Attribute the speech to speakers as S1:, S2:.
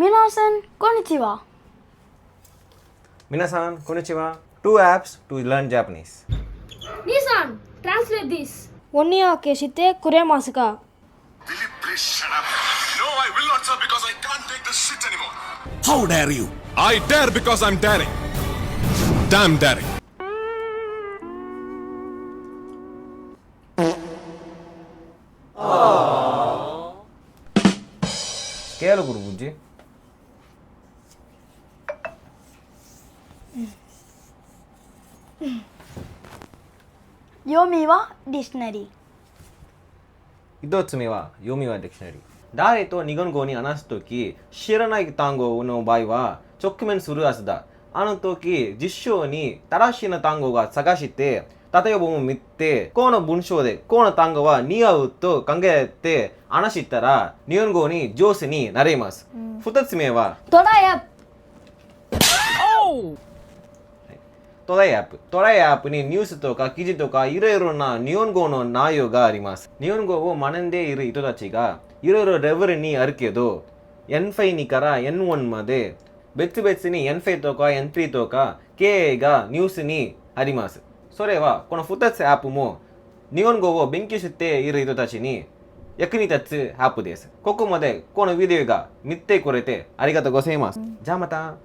S1: Minasan, konnichiwa.
S2: 皆さん、こんにちは。Two apps to learn Japanese.
S3: Nissan, translate this.
S1: Onniya keshite kuremasu ka?
S4: Will you please shut up? No, I will not, sir, because I can't take this shit anymore.
S5: How dare you?
S4: I dare because I'm daring. Damn daring.
S2: கேளு குரு Bujji.
S1: Yomi wa dictionary.
S2: 一つ目は読みはディクショナリー。誰と日本語に話すとき、知らない単語の場合は直面するはずだ。あの時、実証に正しい単語が探して、例えば見て、この文章でこの単語は似合うと考えて話したら、日本語に上手になれます。二つ目は、
S1: トライアップ。
S2: トライアップ。トライアップにニュースとか記事とかいろいろな日本語の内容があります。日本語を学んでいる人たちがいろいろレベルにあるけど、N5 から N1 まで別々に N5 とか N3 とか経営がニュースにあります。それはこの2つアップも日本語を勉強している人たちに役に立つアップです。ここまでこのビデオが見てくれてありがとうございます。じゃあまた。